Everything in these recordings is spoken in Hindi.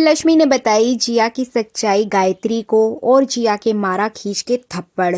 लक्ष्मी ने बताई जिया की सच्चाई गायत्री को और जिया के मारा खींच के थप्पड़।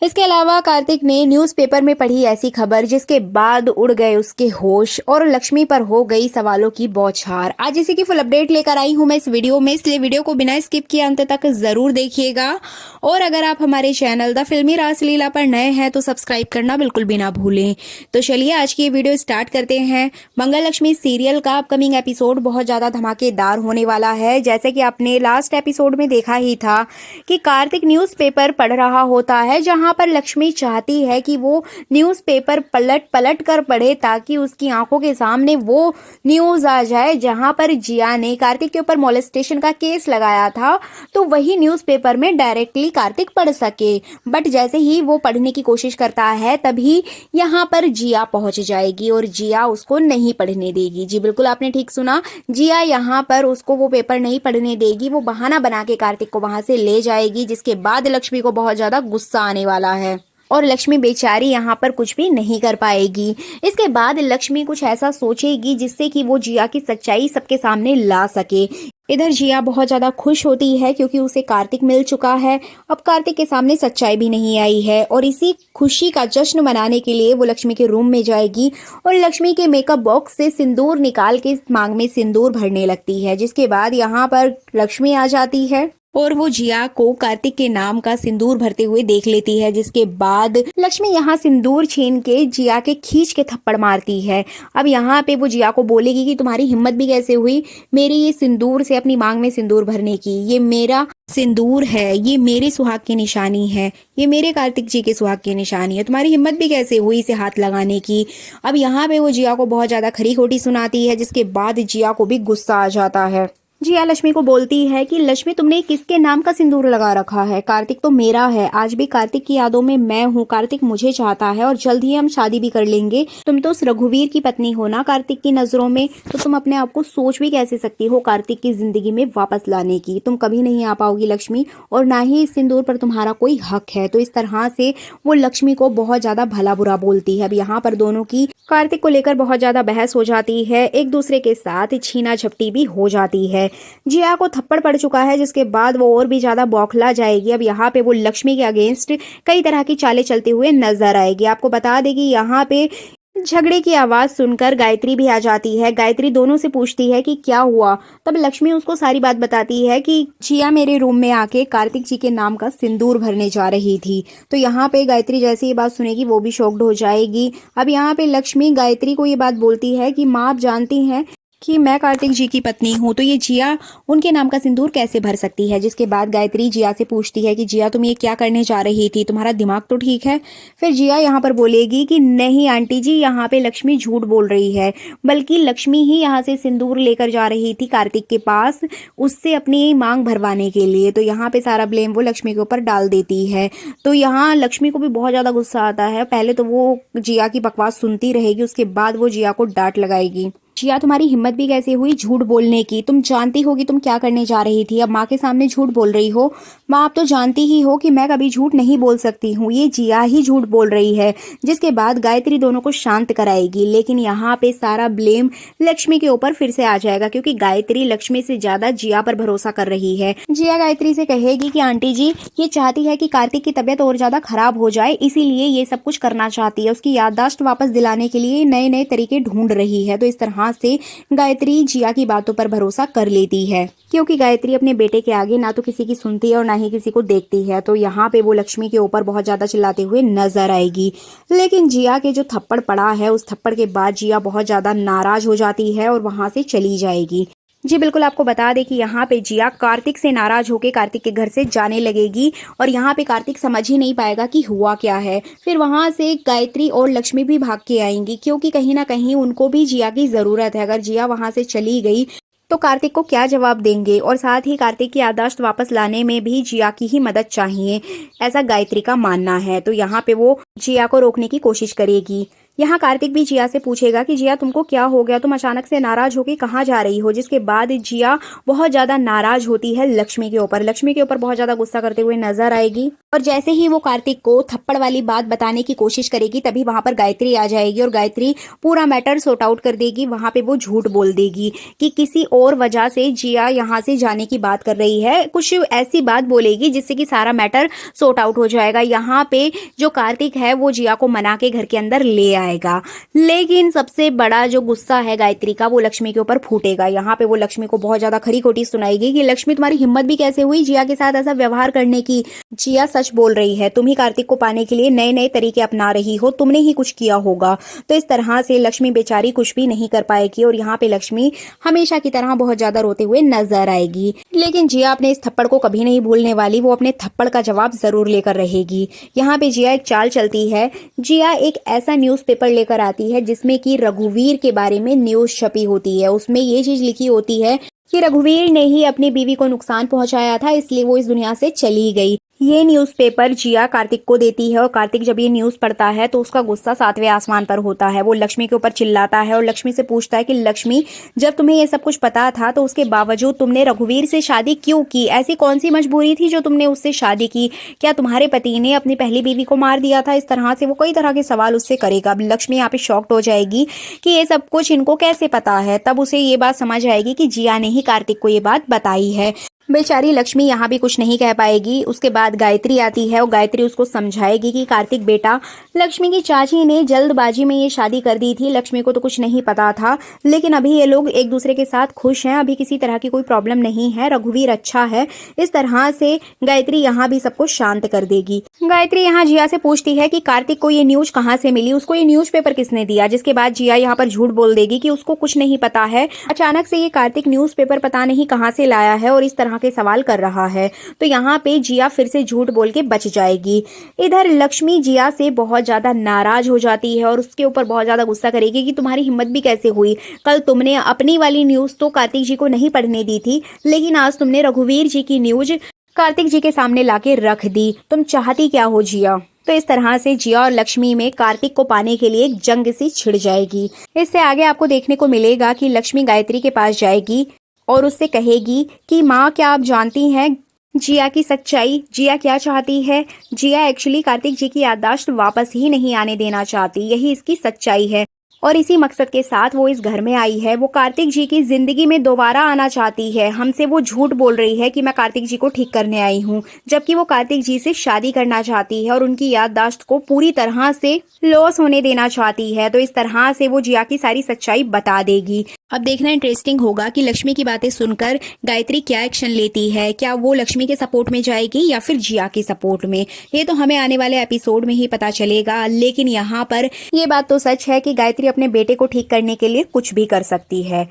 इसके अलावा कार्तिक ने न्यूज़पेपर में पढ़ी ऐसी खबर जिसके बाद उड़ गए उसके होश और लक्ष्मी पर हो गई सवालों की बौछार। आज इसी की फुल अपडेट लेकर आई हूं मैं इस वीडियो में, इसलिए वीडियो को बिना स्किप किए अंत तक जरूर देखिएगा। और अगर आप हमारे चैनल द फिल्मी रासलीला पर नए हैं तो सब्सक्राइब करना बिल्कुल भी ना भूलें। तो चलिए आज की ये वीडियो स्टार्ट करते हैं। मंगल लक्ष्मी सीरियल का अपकमिंग एपिसोड बहुत ज्यादा धमाकेदार होने वाला है। जैसे कि आपने लास्ट एपिसोड में देखा ही था कि कार्तिक न्यूज़पेपर पढ़ रहा होता है, जहां पर लक्ष्मी चाहती है कि वो न्यूज़पेपर पलट पलट कर पढ़े ताकि उसकी आंखों के सामने वो न्यूज़ आ जाए जहां पर जिया ने कार्तिक के ऊपर मोलेस्टेशन का केस लगाया था, तो वही न्यूज़पेपर में डायरेक्टली कार्तिक पढ़ सके। बट जैसे ही वो पढ़ने की कोशिश करता है तभी यहाँ पर जिया पहुंच जाएगी और जिया उसको नहीं पढ़ने देगी। जी बिल्कुल आपने ठीक सुना, जिया यहाँ पर उसको वो पेपर नहीं पढ़ने देगी। वो बहाना बना के कार्तिक को वहां से ले जाएगी, जिसके बाद लक्ष्मी को बहुत ज्यादा गुस्सा आने वाला है और लक्ष्मी बेचारी यहाँ पर कुछ भी नहीं कर पाएगी। इसके बाद लक्ष्मी कुछ ऐसा सोचेगी जिससे कि वो जिया की सच्चाई सबके सामने ला सके। इधर जिया बहुत ज्यादा खुश होती है क्योंकि उसे कार्तिक मिल चुका है। अब कार्तिक के सामने सच्चाई भी नहीं आई है और इसी खुशी का जश्न मनाने के लिए वो लक्ष्मी के रूम में जाएगी और लक्ष्मी के मेकअप बॉक्स से सिंदूर निकाल के मांग में सिंदूर भरने लगती है। जिसके बाद यहाँ पर लक्ष्मी आ जाती है और वो जिया को कार्तिक के नाम का सिंदूर भरते हुए देख लेती है। जिसके बाद लक्ष्मी यहाँ सिंदूर छीन के जिया के खींच के थप्पड़ मारती है। अब यहाँ पे वो जिया को बोलेगी कि तुम्हारी हिम्मत भी कैसे हुई मेरी ये सिंदूर से अपनी मांग में सिंदूर भरने की। ये मेरा सिंदूर है, ये मेरे सुहाग की निशानी है, ये मेरे कार्तिक जी के सुहाग की निशानी है, तुम्हारी हिम्मत भी कैसे हुई इसे हाथ लगाने की। अब यहाँ पे वो जिया को बहुत ज्यादा खरी खोटी सुनाती है, जिसके बाद जिया को भी गुस्सा आ जाता है। जिया लक्ष्मी को बोलती है कि लक्ष्मी तुमने किसके नाम का सिंदूर लगा रखा है, कार्तिक तो मेरा है, आज भी कार्तिक की यादों में मैं हूँ, कार्तिक मुझे चाहता है और जल्द ही हम शादी भी कर लेंगे। तुम तो उस रघुवीर की पत्नी हो ना कार्तिक की नजरों में, तो तुम अपने आप को सोच भी कैसे सकती हो कार्तिक की जिंदगी में वापस लाने की। तुम कभी नहीं आ पाओगी लक्ष्मी और ना ही इस सिंदूर पर तुम्हारा कोई हक है। तो इस तरह से वो लक्ष्मी को बहुत ज्यादा भला बुरा बोलती है। अब यहाँ पर दोनों की कार्तिक को लेकर बहुत ज्यादा बहस हो जाती है, एक दूसरे के साथ छीना झपटी भी हो जाती है। जिया को थप्पड़ पड़ चुका है, जिसके बाद वो और भी ज्यादा बौखला जाएगी। अब यहाँ पे वो लक्ष्मी के अगेंस्ट कई तरह की चालें चलते हुए नजर आएगी। आपको बता देगी यहाँ पे झगड़े की आवाज सुनकर गायत्री भी आ जाती है। गायत्री दोनों से पूछती है कि क्या हुआ। तब लक्ष्मी उसको सारी बात बताती है कि जिया मेरे रूम में आके कार्तिक जी के नाम का सिंदूर भरने जा रही थी। तो यहाँ पे गायत्री जैसे ये बात सुनेगी वो भी शॉक्ड हो जाएगी। अब यहाँ पे लक्ष्मी गायत्री को ये बात बोलती है कि माँ आप जानती हैं कि मैं कार्तिक जी की पत्नी हूँ, तो ये जिया उनके नाम का सिंदूर कैसे भर सकती है। जिसके बाद गायत्री जिया से पूछती है कि जिया तुम ये क्या करने जा रही थी, तुम्हारा दिमाग तो ठीक है। फिर जिया यहाँ पर बोलेगी कि नहीं आंटी जी, यहाँ पे लक्ष्मी झूठ बोल रही है, बल्कि लक्ष्मी ही यहाँ से सिंदूर लेकर जा रही थी कार्तिक के पास उससे अपनी मांग भरवाने के लिए। तो यहाँ पे सारा ब्लेम वो लक्ष्मी के ऊपर डाल देती है। तो यहाँ लक्ष्मी को भी बहुत ज्यादा गुस्सा आता है। पहले तो वो जिया की बकवास सुनती रहेगी, उसके बाद वो जिया को डांट लगाएगी। जिया तुम्हारी हिम्मत भी कैसे हुई झूठ बोलने की, तुम जानती होगी तुम क्या करने जा रही थी, अब माँ के सामने झूठ बोल रही हो। माँ आप तो जानती ही हो कि मैं कभी झूठ नहीं बोल सकती हूँ, ये जिया ही झूठ बोल रही है। जिसके बाद गायत्री दोनों को शांत कराएगी, लेकिन यहाँ पे सारा ब्लेम लक्ष्मी के ऊपर फिर से आ जाएगा क्योंकि गायत्री लक्ष्मी से ज्यादा जिया पर भरोसा कर रही है। जिया गायत्री से कहेगी कि आंटी जी ये चाहती है कि कार्तिक की तबीयत और ज्यादा खराब हो जाए, इसीलिए ये सब कुछ करना चाहती है, उसकी याददाश्त वापस दिलाने के लिए नए नए तरीके ढूंढ रही है। तो इस तरह से गायत्री जिया की बातों पर भरोसा कर लेती है क्योंकि गायत्री अपने बेटे के आगे ना तो किसी की सुनती है और ना ही किसी को देखती है। तो यहाँ पे वो लक्ष्मी के ऊपर बहुत ज्यादा चिल्लाते हुए नजर आएगी। लेकिन जिया के जो थप्पड़ पड़ा है उस थप्पड़ के बाद जिया बहुत ज्यादा नाराज हो जाती है और वहां से चली जाएगी। जी बिल्कुल आपको बता दें कि यहाँ पे जिया कार्तिक से नाराज होकर कार्तिक के घर से जाने लगेगी और यहाँ पे कार्तिक समझ ही नहीं पाएगा कि हुआ क्या है। फिर वहां से गायत्री और लक्ष्मी भी भाग के आएंगी क्योंकि कहीं ना कहीं उनको भी जिया की जरूरत है। अगर जिया वहां से चली गई तो कार्तिक को क्या जवाब देंगे, और साथ ही कार्तिक की याददाश्त वापस लाने में भी जिया की ही मदद चाहिए, ऐसा गायत्री का मानना है। तो यहाँ पे वो जिया को रोकने की कोशिश करेगी। यहाँ कार्तिक भी जिया से पूछेगा कि जिया तुमको क्या हो गया, तुम अचानक से नाराज होकर कहाँ जा रही हो। जिसके बाद जिया बहुत ज्यादा नाराज होती है लक्ष्मी के ऊपर बहुत ज्यादा गुस्सा करते हुए नजर आएगी। और जैसे ही वो कार्तिक को थप्पड़ वाली बात बताने की कोशिश करेगी तभी वहां पर गायत्री आ जाएगी और गायत्री पूरा मैटर सॉर्ट आउट कर देगी। वहां पे वो झूठ बोल देगी कि किसी और वजह से जिया यहाँ से जाने की बात कर रही है, कुछ ऐसी बात बोलेगी जिससे कि सारा मैटर सॉर्ट आउट हो जाएगा। यहाँ पे जो कार्तिक है वो जिया को मना के घर के अंदर ले आएगा, लेकिन सबसे बड़ा जो गुस्सा है गायत्री का वो लक्ष्मी के ऊपर फूटेगा। यहाँ पे वो लक्ष्मी को बहुत ज्यादा खरी खोटी सुनाएगी कि लक्ष्मी तुम्हारी हिम्मत भी कैसे हुई जिया के साथ ऐसा व्यवहार करने की। जिया सच बोल रही है, तुम ही कार्तिक को पाने के लिए नए नए तरीके अपना रही हो, तुमने ही कुछ किया होगा। तो इस तरह से लक्ष्मी बेचारी कुछ भी नहीं कर पाएगी और यहाँ पे लक्ष्मी हमेशा की तरह बहुत ज्यादा रोते हुए नजर आएगी। लेकिन जिया अपने इस थप्पड़ को कभी नहीं भूलने वाली, वो अपने थप्पड़ का जवाब जरूर लेकर रहेगी। यहाँ पे जिया एक चाल चलती है। जिया एक ऐसा न्यूज़पेपर लेकर आती है जिसमें कि रघुवीर के बारे में न्यूज छपी होती है। उसमें ये चीज लिखी होती है कि रघुवीर ने ही अपनी बीवी को नुकसान पहुंचाया था, इसलिए वो इस दुनिया से चली गई। ये न्यूज़पेपर जिया कार्तिक को देती है और कार्तिक जब ये न्यूज़ पढ़ता है तो उसका गुस्सा 7वें आसमान पर होता है। वो लक्ष्मी के ऊपर चिल्लाता है और लक्ष्मी से पूछता है कि लक्ष्मी, जब तुम्हें ये सब कुछ पता था तो उसके बावजूद तुमने रघुवीर से शादी क्यों की? ऐसी कौन सी मजबूरी थी जो तुमने उससे शादी की? क्या तुम्हारे पति ने अपनी पहली बीवी को मार दिया था? इस तरह से वो कई तरह के सवाल उससे करेगा। अब लक्ष्मी यहाँ पे शॉक्ड हो जाएगी कि ये सब कुछ इनको कैसे पता है। तब उसे ये बात समझ आएगी कि जिया ने ही कार्तिक को ये बात बताई है। बेचारी लक्ष्मी यहाँ भी कुछ नहीं कह पाएगी। उसके बाद गायत्री आती है और गायत्री उसको समझाएगी कि कार्तिक बेटा, लक्ष्मी की चाची ने जल्दबाजी में ये शादी कर दी थी, लक्ष्मी को तो कुछ नहीं पता था, लेकिन अभी ये लोग एक दूसरे के साथ खुश हैं, अभी किसी तरह की कोई प्रॉब्लम नहीं है, रघुवीर अच्छा है। इस तरह से गायत्री यहाँ भी सबको शांत कर देगी। गायत्री यहाँ जिया से पूछती है कि कार्तिक को ये न्यूज कहाँ से मिली, उसको ये न्यूज़पेपर किसने दिया। जिसके बाद जिया यहाँ पर झूठ बोल देगी कि उसको कुछ नहीं पता है, अचानक से ये कार्तिक न्यूज़पेपर पता नहीं कहाँ से लाया है और इस तरह के सवाल कर रहा है। तो यहाँ पे जिया फिर से झूठ बोल के बच जाएगी। इधर लक्ष्मी जिया से बहुत ज्यादा नाराज हो जाती है और उसके ऊपर बहुत ज्यादा गुस्सा करेगी कि तुम्हारी हिम्मत भी कैसे हुई, कल तुमने अपनी वाली न्यूज तो कार्तिक जी को नहीं पढ़ने दी थी, लेकिन आज तुमने रघुवीर जी की न्यूज कार्तिक जी के सामने लाके रख दी। तुम चाहती क्या हो जिया? तो इस तरह से जिया और लक्ष्मी में कार्तिक को पाने के लिए एक जंग सी छिड़ जाएगी। इससे आगे आपको देखने को मिलेगा कि लक्ष्मी गायत्री के पास जाएगी और उससे कहेगी कि माँ, क्या आप जानती हैं जिया की सच्चाई? जिया क्या चाहती है? जिया एक्चुअली कार्तिक जी की याददाश्त वापस ही नहीं आने देना चाहती, यही इसकी सच्चाई है और इसी मकसद के साथ वो इस घर में आई है। वो कार्तिक जी की जिंदगी में दोबारा आना चाहती है। हमसे वो झूठ बोल रही है कि मैं कार्तिक जी को ठीक करने आई हूँ, जबकि वो कार्तिक जी से शादी करना चाहती है और उनकी याददाश्त को पूरी तरह से लॉस होने देना चाहती है। तो इस तरह से वो जिया की सारी सच्चाई बता देगी। अब देखना इंटरेस्टिंग होगा कि लक्ष्मी की बातें सुनकर गायत्री क्या एक्शन लेती है। क्या वो लक्ष्मी के सपोर्ट में जाएगी या फिर जिया के सपोर्ट में, ये तो हमें आने वाले एपिसोड में ही पता चलेगा। लेकिन यहाँ पर ये बात तो सच है कि गायत्री अपने बेटे को ठीक करने के लिए कुछ भी कर सकती है।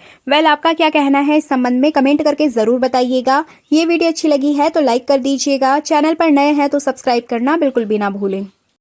आपका क्या कहना है इस संबंध में कमेंट करके जरूर बताइएगा। ये वीडियो अच्छी लगी है तो लाइक कर दीजिएगा, चैनल पर नए हैं तो सब्सक्राइब करना बिल्कुल भी ना भूलें।